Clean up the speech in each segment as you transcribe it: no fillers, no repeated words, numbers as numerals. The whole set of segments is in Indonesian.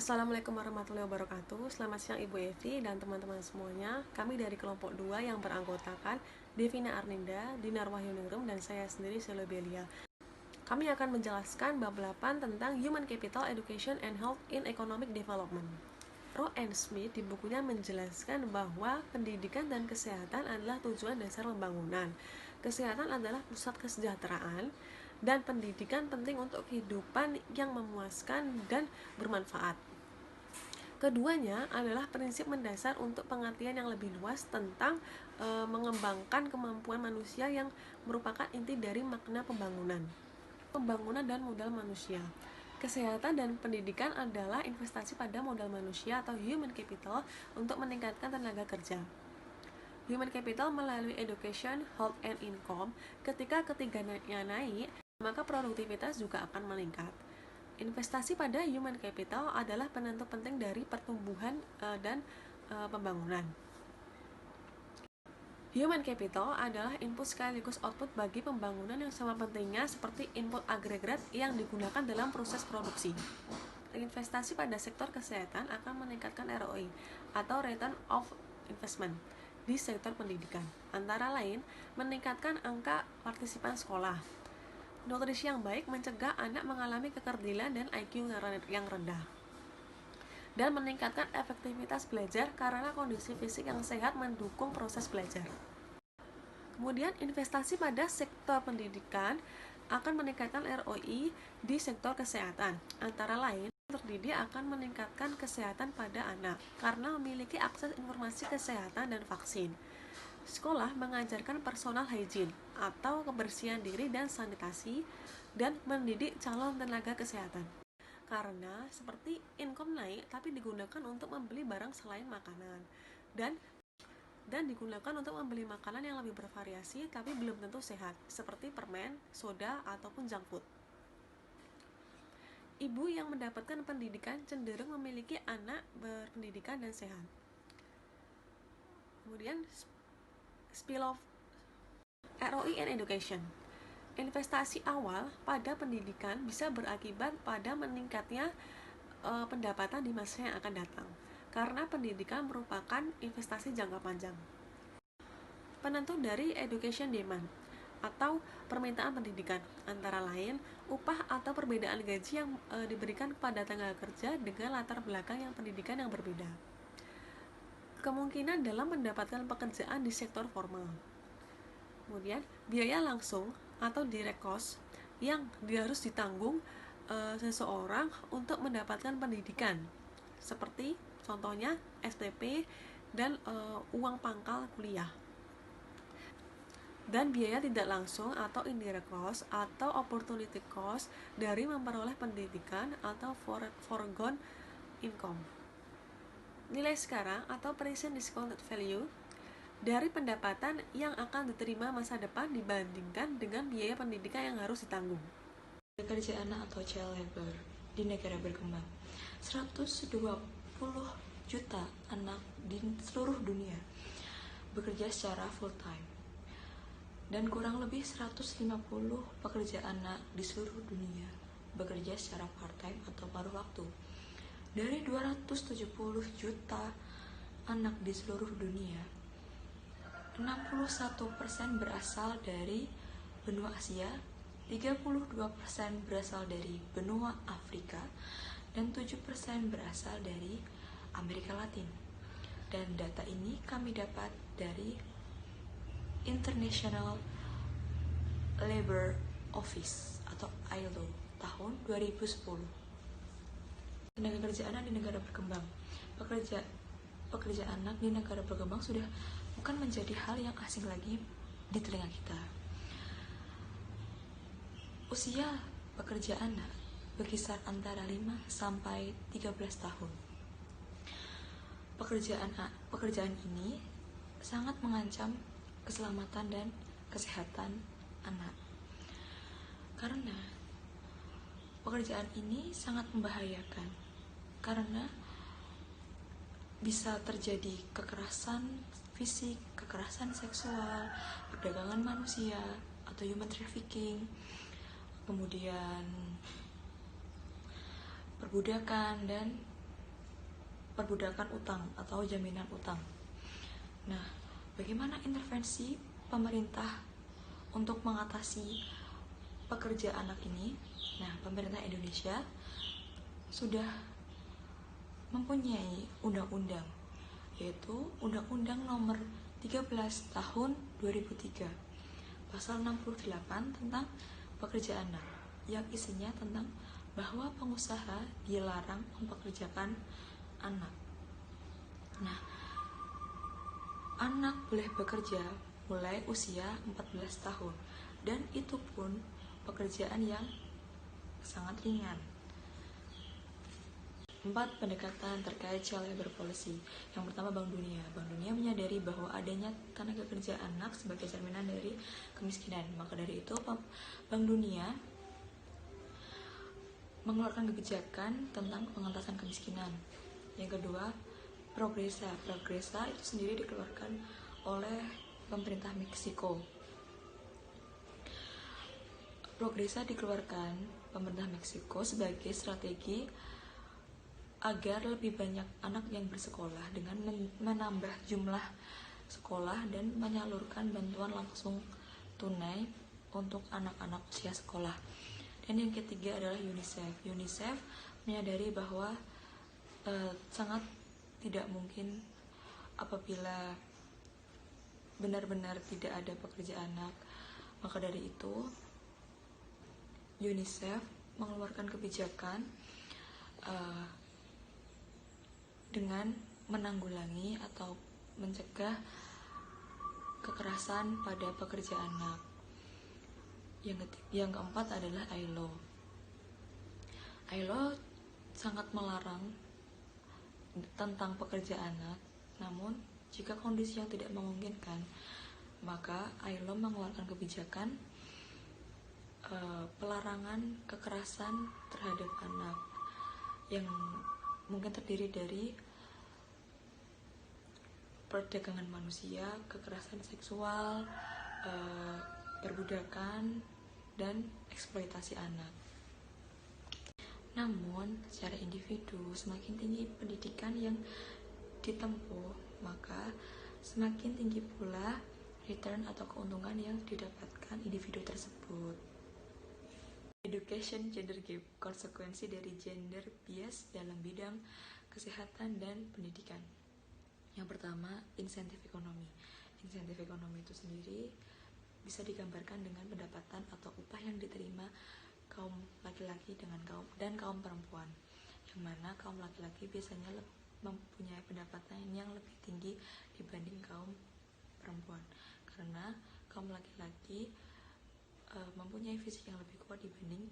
Assalamualaikum warahmatullahi wabarakatuh. Selamat siang Ibu Evi dan teman-teman semuanya. Kami dari kelompok 2 yang beranggotakan Devina Arninda, Dinar Wahyuningrum, dan saya sendiri Selo Belia. Kami akan menjelaskan bab 8 tentang Human Capital, Education, and Health in Economic Development. Rowe and Smith di bukunya menjelaskan bahwa pendidikan dan kesehatan adalah tujuan dasar pembangunan. Kesehatan adalah pusat kesejahteraan, dan pendidikan penting untuk kehidupan yang memuaskan dan bermanfaat. Keduanya adalah prinsip mendasar untuk pengertian yang lebih luas tentang mengembangkan kemampuan manusia yang merupakan inti dari makna pembangunan dan modal manusia. Kesehatan dan pendidikan adalah investasi pada modal manusia atau human capital untuk meningkatkan tenaga kerja. Human capital melalui education, health, and income. Ketika ketiganya naik, maka produktivitas juga akan meningkat. Investasi pada human capital adalah penentu penting dari pertumbuhan dan pembangunan. Human capital adalah input sekaligus output bagi pembangunan yang sama pentingnya seperti input agregat yang digunakan dalam proses produksi. Investasi pada sektor kesehatan akan meningkatkan ROI atau return of investment di sektor pendidikan, antara lain meningkatkan angka partisipan sekolah. Nutrisi yang baik mencegah anak mengalami kekerdilan dan IQ yang rendah, dan meningkatkan efektivitas belajar karena kondisi fisik yang sehat mendukung proses belajar. Kemudian investasi pada sektor pendidikan akan meningkatkan ROI di sektor kesehatan, antara lain terdidik akan meningkatkan kesehatan pada anak karena memiliki akses informasi kesehatan dan vaksin. Sekolah mengajarkan personal hygiene atau kebersihan diri dan sanitasi, dan mendidik calon tenaga kesehatan. Karena seperti income naik tapi digunakan untuk membeli barang selain makanan, dan digunakan untuk membeli makanan yang lebih bervariasi tapi belum tentu sehat, seperti permen, soda, ataupun junk food. Ibu yang mendapatkan pendidikan cenderung memiliki anak berpendidikan dan sehat. Kemudian spill of ROI and education. Investasi awal pada pendidikan bisa berakibat pada meningkatnya pendapatan di masa yang akan datang, karena pendidikan merupakan investasi jangka panjang. Penentu dari education demand atau permintaan pendidikan, antara lain upah atau perbedaan gaji yang diberikan kepada tenaga kerja dengan latar belakang yang pendidikan yang berbeda. Kemungkinan dalam mendapatkan pekerjaan di sektor formal. Kemudian biaya langsung atau direct cost yang harus ditanggung seseorang untuk mendapatkan pendidikan, seperti contohnya SPP dan uang pangkal kuliah. Dan biaya tidak langsung atau indirect cost atau opportunity cost dari memperoleh pendidikan atau foregone income. Nilai sekarang atau present discounted value dari pendapatan yang akan diterima masa depan dibandingkan dengan biaya pendidikan yang harus ditanggung. Kerja anak atau child labor di negara berkembang. 120 juta anak di seluruh dunia bekerja secara full time, dan kurang lebih 150 pekerja anak di seluruh dunia bekerja secara part-time atau paruh waktu. Dari 270 juta anak di seluruh dunia, 61% berasal dari benua Asia, 32% berasal dari benua Afrika, dan 7% berasal dari Amerika Latin. Dan data ini kami dapat dari International Labour Office atau ILO tahun 2010. Tenaga kerja anak di negara berkembang. Pekerja anak di negara berkembang sudah bukan menjadi hal yang asing lagi di telinga kita. Usia pekerja anak berkisar antara 5 sampai 13 tahun. Pekerjaan ini sangat mengancam keselamatan dan kesehatan anak, karena pekerjaan ini sangat membahayakan, karena bisa terjadi kekerasan fisik, kekerasan seksual, perdagangan manusia atau human trafficking, kemudian perbudakan, dan perbudakan utang atau jaminan utang. Nah, bagaimana intervensi pemerintah untuk mengatasi pekerja anak ini? Nah, pemerintah Indonesia sudah mempunyai undang-undang, yaitu Undang-Undang Nomor 13 Tahun 2003, Pasal 68 tentang pekerja anak, yang isinya tentang bahwa pengusaha dilarang mempekerjakan anak. Nah, anak boleh bekerja mulai usia 14 tahun, dan itu pun pekerjaan yang sangat ringan. 4 pendekatan terkait child labor policy. Yang pertama, Bank Dunia. Bank Dunia menyadari bahwa adanya tenaga kerja anak sebagai cerminan dari kemiskinan. Maka dari itu, Bank Dunia mengeluarkan kebijakan tentang pengentasan kemiskinan. Yang kedua, Progresa. Progresa itu sendiri dikeluarkan oleh pemerintah Meksiko. Progresa dikeluarkan pemerintah Meksiko sebagai strategi agar lebih banyak anak yang bersekolah dengan menambah jumlah sekolah dan menyalurkan bantuan langsung tunai untuk anak-anak usia sekolah. Dan yang ketiga adalah UNICEF. UNICEF menyadari bahwa sangat tidak mungkin apabila benar-benar tidak ada pekerja anak. Maka dari itu, UNICEF mengeluarkan kebijakan dengan menanggulangi atau mencegah kekerasan pada pekerja anak. Yang keempat adalah ILO. ILO sangat melarang tentang pekerja anak, namun jika kondisi yang tidak memungkinkan, maka ILO mengeluarkan kebijakan pelarangan kekerasan terhadap anak yang mungkin terdiri dari perdagangan manusia, kekerasan seksual, perbudakan, dan eksploitasi anak. Namun, secara individu, semakin tinggi pendidikan yang ditempuh, maka semakin tinggi pula return atau keuntungan yang didapatkan individu tersebut. Education Gender Gap, konsekuensi dari gender bias dalam bidang kesehatan dan pendidikan. Yang pertama, insentif ekonomi. Insentif ekonomi itu sendiri bisa digambarkan dengan pendapatan atau upah yang diterima kaum laki-laki dan kaum perempuan, yang mana kaum laki-laki biasanya mempunyai pendapatan yang lebih tinggi dibanding kaum perempuan, karena kaum laki-laki mempunyai fisik yang lebih kuat dibanding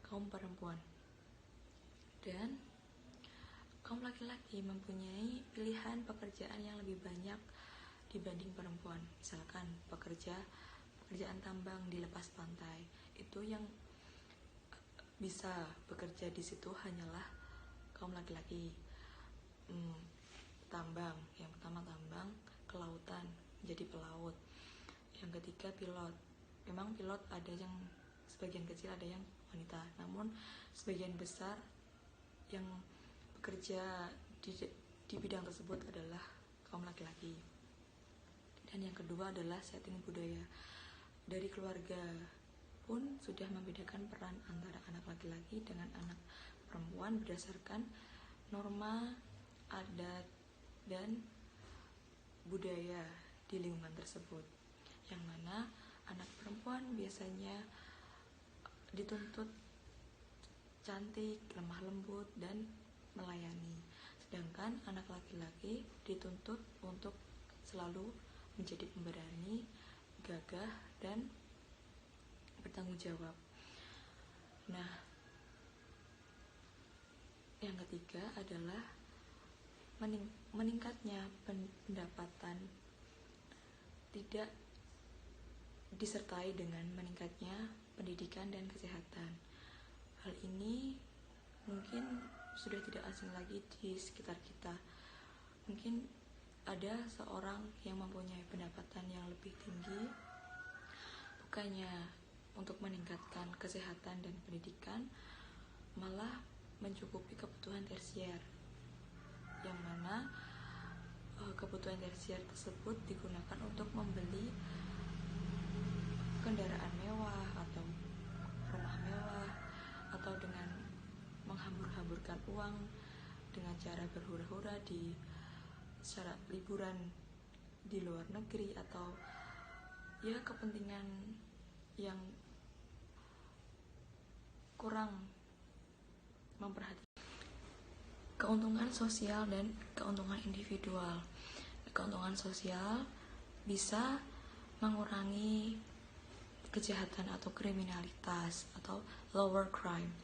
kaum perempuan, dan kaum laki-laki mempunyai pilihan pekerjaan yang lebih banyak dibanding perempuan. Misalkan pekerjaan tambang di lepas pantai, itu yang bisa bekerja di situ hanyalah kaum laki-laki. Tambang, yang pertama tambang, kelautan, menjadi pelaut. Yang ketiga pilot. Memang pilot ada yang sebagian kecil ada yang wanita, namun sebagian besar yang bekerja di bidang tersebut adalah kaum laki-laki. Dan yang kedua adalah setting budaya. Dari keluarga pun sudah membedakan peran antara anak laki-laki dengan anak perempuan berdasarkan norma, adat, dan budaya di lingkungan tersebut, yang mana anak perempuan biasanya dituntut cantik, lemah lembut, dan melayani, sedangkan anak laki-laki dituntut untuk selalu menjadi pemberani, gagah, dan bertanggung jawab. Nah, yang ketiga adalah meningkatnya pendapatan tidak disertai dengan meningkatnya pendidikan dan kesehatan. Hal ini mungkin sudah tidak asing lagi di sekitar kita. Mungkin ada seorang yang mempunyai pendapatan yang lebih tinggi, bukannya untuk meningkatkan kesehatan dan pendidikan, malah mencukupi kebutuhan tersier. yang mana kebutuhan tersier tersebut digunakan untuk membeli kendaraan mewah atau rumah mewah, atau dengan menghambur-hamburkan uang dengan cara berhura-hura di secara liburan di luar negeri, atau ya kepentingan yang kurang memperhatikan keuntungan sosial dan keuntungan individual. Keuntungan sosial bisa mengurangi kejahatan atau kriminalitas atau lower crime.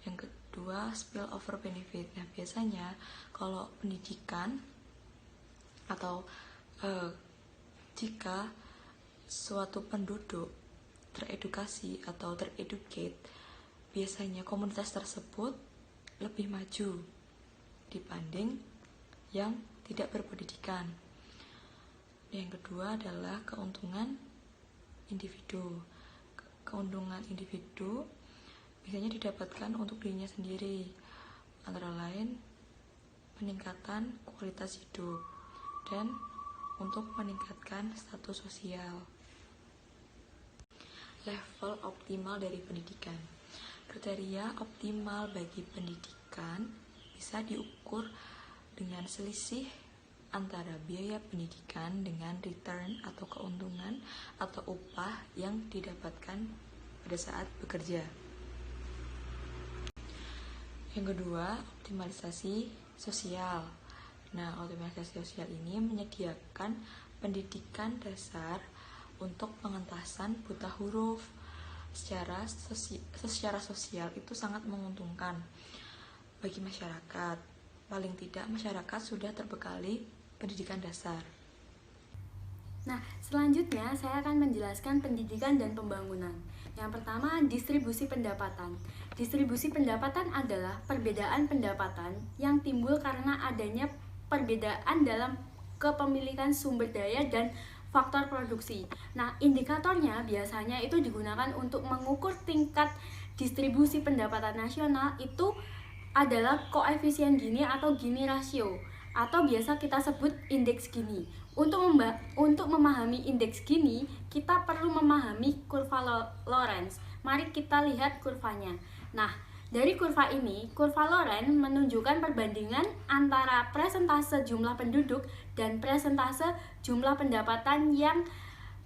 Yang kedua, spillover benefit. Nah, biasanya kalau pendidikan atau jika suatu penduduk teredukasi atau tereducate, biasanya komunitas tersebut lebih maju dibanding yang tidak berpendidikan. Yang kedua adalah keuntungan individu. Keuntungan individu biasanya didapatkan untuk dirinya sendiri, antara lain peningkatan kualitas hidup dan untuk meningkatkan status sosial. Level optimal dari pendidikan. Kriteria optimal bagi pendidikan bisa diukur dengan selisih antara biaya pendidikan dengan return atau keuntungan atau upah yang didapatkan pada saat bekerja. Yang kedua, optimalisasi sosial. Nah, optimalisasi sosial ini menyediakan pendidikan dasar untuk pengentasan buta huruf. Secara sosial itu sangat menguntungkan bagi masyarakat. Paling tidak masyarakat sudah terbekali pendidikan dasar. Nah, selanjutnya saya akan menjelaskan pendidikan dan pembangunan. Yang pertama, distribusi pendapatan. Distribusi pendapatan adalah perbedaan pendapatan yang timbul karena adanya perbedaan dalam kepemilikan sumber daya dan faktor produksi. Nah, indikatornya biasanya itu digunakan untuk mengukur tingkat distribusi pendapatan nasional, itu adalah koefisien Gini atau Gini rasio, atau biasa kita sebut indeks Gini. Untuk memahami indeks Gini, kita perlu memahami kurva Lorenz. Mari kita lihat kurvanya. Nah, dari kurva ini, kurva Lorenz menunjukkan perbandingan antara presentase jumlah penduduk dan presentase jumlah pendapatan yang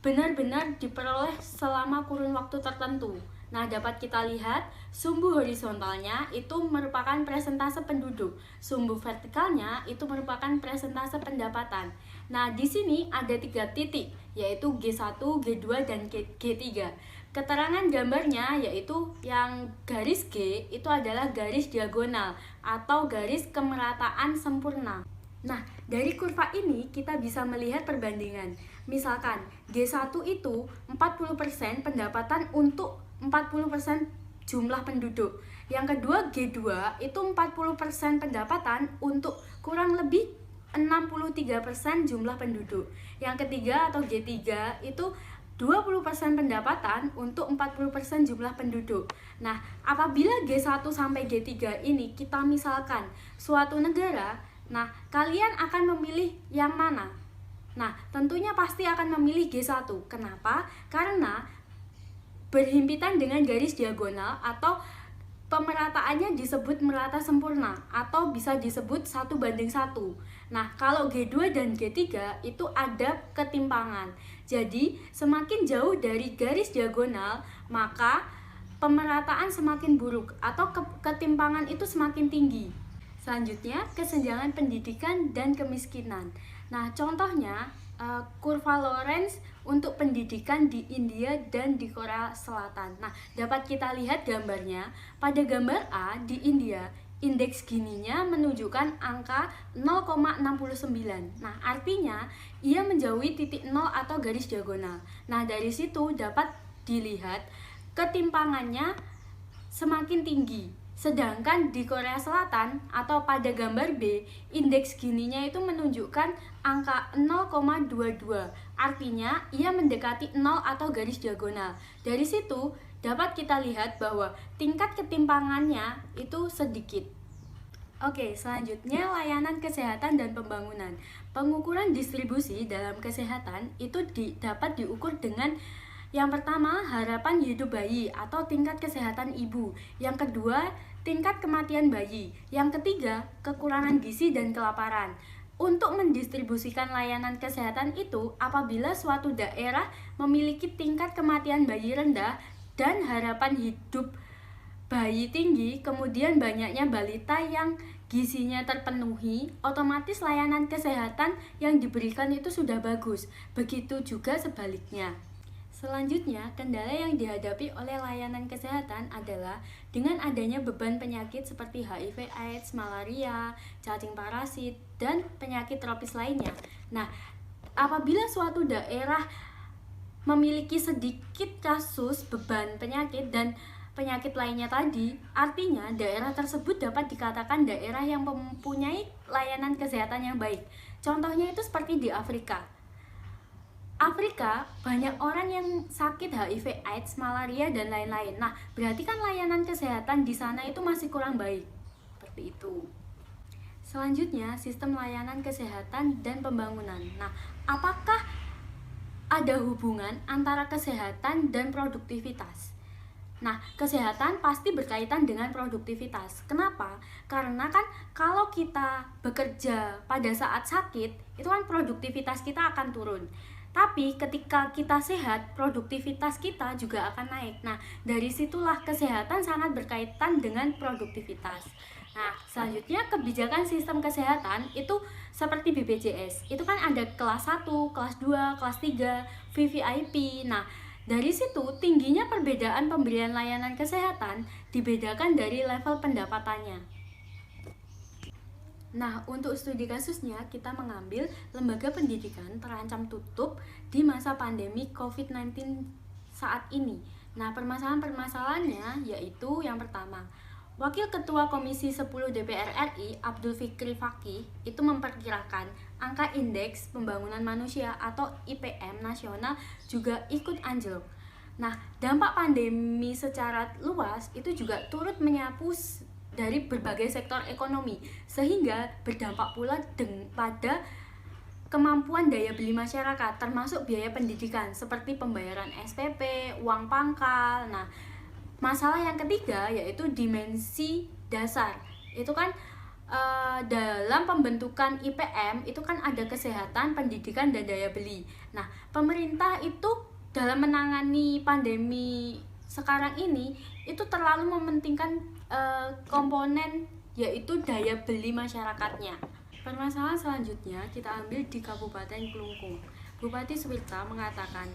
benar-benar diperoleh selama kurun waktu tertentu. Nah, dapat kita lihat sumbu horizontalnya itu merupakan presentase penduduk, sumbu vertikalnya itu merupakan presentase pendapatan. Nah, di sini ada 3 titik, yaitu G1, G2, dan G3. Keterangan gambarnya yaitu yang garis G itu adalah garis diagonal atau garis kemerataan sempurna. Nah, dari kurva ini kita bisa melihat perbandingan. Misalkan G1 itu 40% pendapatan untuk 40% jumlah penduduk. Yang kedua G2 itu 40% pendapatan untuk kurang lebih 63% jumlah penduduk. Yang ketiga atau G3 itu 20% pendapatan untuk 40% jumlah penduduk. Nah, apabila G1 sampai G3 ini kita misalkan suatu negara, nah kalian akan memilih yang mana? Nah, tentunya pasti akan memilih G1. Kenapa? Karena berhimpitan dengan garis diagonal atau pemerataannya disebut merata sempurna atau bisa disebut 1:1. Nah, kalau G2 dan G3 itu ada ketimpangan. Jadi, semakin jauh dari garis diagonal, maka pemerataan semakin buruk atau ketimpangan itu semakin tinggi. Selanjutnya, kesenjangan pendidikan dan kemiskinan. Nah, contohnya kurva Lorenz untuk pendidikan di India dan di Korea Selatan. Nah, dapat kita lihat gambarnya. Pada gambar A di India, indeks Gininya menunjukkan angka 0,69. Nah, artinya ia menjauhi titik 0 atau garis diagonal. Nah, dari situ dapat dilihat ketimpangannya semakin tinggi. Sedangkan di Korea Selatan atau pada gambar B, indeks Gininya itu menunjukkan angka 0,22. Artinya ia mendekati 0 atau garis diagonal. Dari situ dapat kita lihat bahwa tingkat ketimpangannya itu sedikit. Oke, selanjutnya layanan kesehatan dan pembangunan. Pengukuran distribusi dalam kesehatan itu dapat diukur dengan yang pertama, harapan hidup bayi atau tingkat kesehatan ibu. Yang kedua, tingkat kematian bayi. Yang ketiga, kekurangan gizi dan kelaparan. Untuk mendistribusikan layanan kesehatan itu, apabila suatu daerah memiliki tingkat kematian bayi rendah dan harapan hidup bayi tinggi, kemudian banyaknya balita yang gizinya terpenuhi, otomatis layanan kesehatan yang diberikan itu sudah bagus. Begitu juga sebaliknya. Selanjutnya, kendala yang dihadapi oleh layanan kesehatan adalah dengan adanya beban penyakit seperti HIV/AIDS, malaria, cacing parasit, dan penyakit tropis lainnya. Nah, apabila suatu daerah memiliki sedikit kasus beban penyakit dan penyakit lainnya tadi, artinya daerah tersebut dapat dikatakan daerah yang mempunyai layanan kesehatan yang baik. Contohnya itu seperti di Afrika. Afrika banyak orang yang sakit HIV, AIDS, malaria, dan lain-lain. Nah, berarti kan layanan kesehatan di sana itu masih kurang baik. Seperti itu. Selanjutnya, sistem layanan kesehatan dan pembangunan. Nah, apakah ada hubungan antara kesehatan dan produktivitas? Nah, kesehatan pasti berkaitan dengan produktivitas. Kenapa? Karena kan kalau kita bekerja pada saat sakit, itu kan produktivitas kita akan turun. Tapi ketika kita sehat, produktivitas kita juga akan naik. Nah, dari situlah kesehatan sangat berkaitan dengan produktivitas. Nah, selanjutnya kebijakan sistem kesehatan itu seperti BPJS. Itu kan ada kelas 1, kelas 2, kelas 3, VVIP. Nah, dari situ tingginya perbedaan pemberian layanan kesehatan dibedakan dari level pendapatannya. Nah, untuk studi kasusnya kita mengambil lembaga pendidikan terancam tutup di masa pandemi COVID-19 saat ini. Nah, permasalahan-permasalahannya yaitu yang pertama, Wakil Ketua Komisi 10 DPR RI, Abdul Fikri Fakih, itu memperkirakan angka indeks pembangunan manusia atau IPM nasional juga ikut anjlok. Nah, dampak pandemi secara luas itu juga turut menyapu dari berbagai sektor ekonomi, sehingga berdampak pula pada kemampuan daya beli masyarakat, termasuk biaya pendidikan, seperti pembayaran SPP, uang pangkal. Nah, masalah yang ketiga yaitu dimensi dasar. Itu kan dalam pembentukan IPM itu kan ada kesehatan, pendidikan, dan daya beli. Nah, pemerintah itu dalam menangani pandemi sekarang ini itu terlalu mementingkan komponen yaitu daya beli masyarakatnya. Permasalahan selanjutnya kita ambil di Kabupaten Kelungkung. Bupati Suwirta mengatakan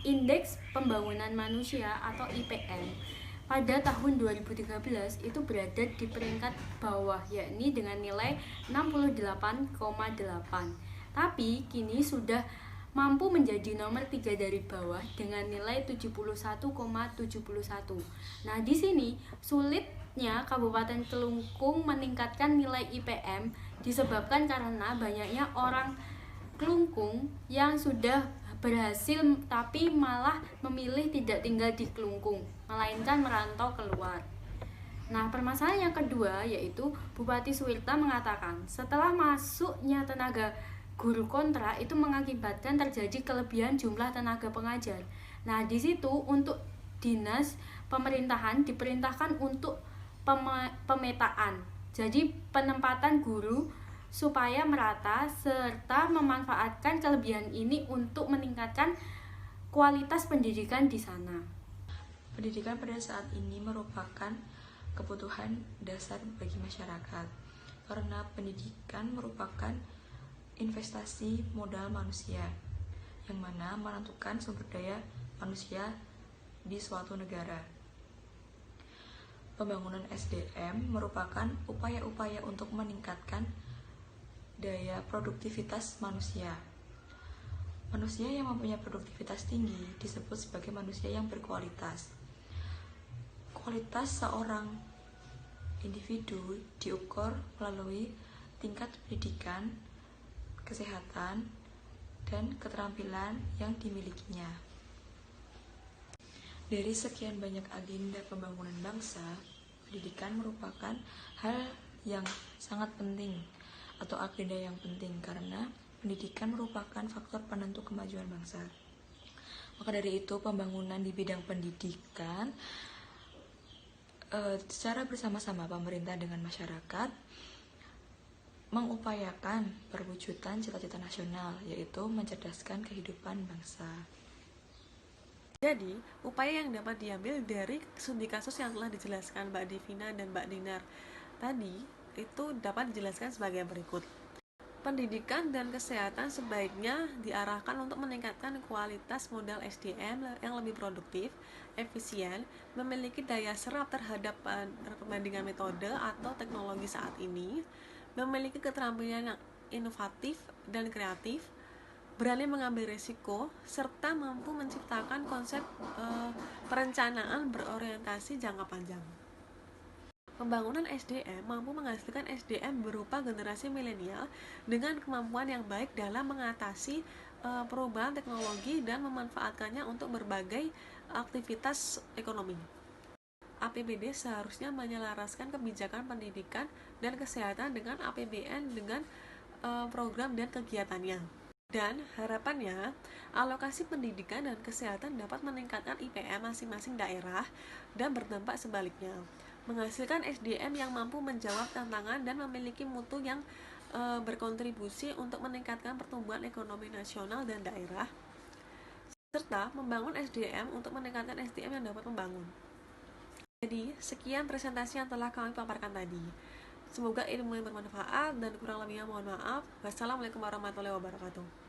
indeks pembangunan manusia atau IPM pada tahun 2013 itu berada di peringkat bawah, yakni dengan nilai 68,8. Tapi kini sudah mampu menjadi nomor 3 dari bawah dengan nilai 71,71. Nah, di sini sulitnya Kabupaten Kelungkung meningkatkan nilai IPM disebabkan karena banyaknya orang Kelungkung yang sudah berhasil tapi malah memilih tidak tinggal di Kelungkung, melainkan merantau keluar. Nah, permasalahan yang kedua yaitu Bupati Suwirta mengatakan setelah masuknya tenaga guru kontrak itu mengakibatkan terjadi kelebihan jumlah tenaga pengajar. Nah, di situ untuk dinas pemerintahan diperintahkan untuk pemetaan. Jadi penempatan guru supaya merata serta memanfaatkan kelebihan ini untuk meningkatkan kualitas pendidikan di sana. Pendidikan pada saat ini merupakan kebutuhan dasar bagi masyarakat karena pendidikan merupakan investasi modal manusia yang mana menentukan sumber daya manusia di suatu negara. Pembangunan SDM merupakan upaya-upaya untuk meningkatkan daya produktivitas manusia. Manusia yang mempunyai produktivitas tinggi disebut sebagai manusia yang berkualitas. Kualitas seorang individu diukur melalui tingkat pendidikan, kesehatan, dan keterampilan yang dimilikinya. Dari sekian banyak agenda pembangunan bangsa, pendidikan merupakan hal yang sangat penting atau agenda yang penting karena pendidikan merupakan faktor penentu kemajuan bangsa. Maka dari itu pembangunan di bidang pendidikan secara bersama-sama pemerintah dengan masyarakat mengupayakan perwujudan cita-cita nasional, yaitu mencerdaskan kehidupan bangsa. Jadi, upaya yang dapat diambil dari studi kasus yang telah dijelaskan Mbak Devina dan Mbak Dinar tadi itu dapat dijelaskan sebagai berikut. Pendidikan dan kesehatan sebaiknya diarahkan untuk meningkatkan kualitas modal SDM yang lebih produktif, efisien, memiliki daya serap terhadap perbandingan metode atau teknologi saat ini, memiliki keterampilan yang inovatif dan kreatif, berani mengambil risiko, serta mampu menciptakan konsep perencanaan berorientasi jangka panjang. Pembangunan SDM mampu menghasilkan SDM berupa generasi milenial dengan kemampuan yang baik dalam mengatasi perubahan teknologi dan memanfaatkannya untuk berbagai aktivitas ekonomi. APBD seharusnya menyelaraskan kebijakan pendidikan dan kesehatan dengan APBN dengan program dan kegiatannya. Dan harapannya, alokasi pendidikan dan kesehatan dapat meningkatkan IPM masing-masing daerah dan berdampak sebaliknya, menghasilkan SDM yang mampu menjawab tantangan dan memiliki mutu yang berkontribusi untuk meningkatkan pertumbuhan ekonomi nasional dan daerah, serta membangun SDM untuk meningkatkan SDM yang dapat membangun. Jadi, sekian presentasi yang telah kami paparkan tadi. Semoga ilmu yang bermanfaat dan kurang lebihnya mohon maaf. Wassalamualaikum warahmatullahi wabarakatuh.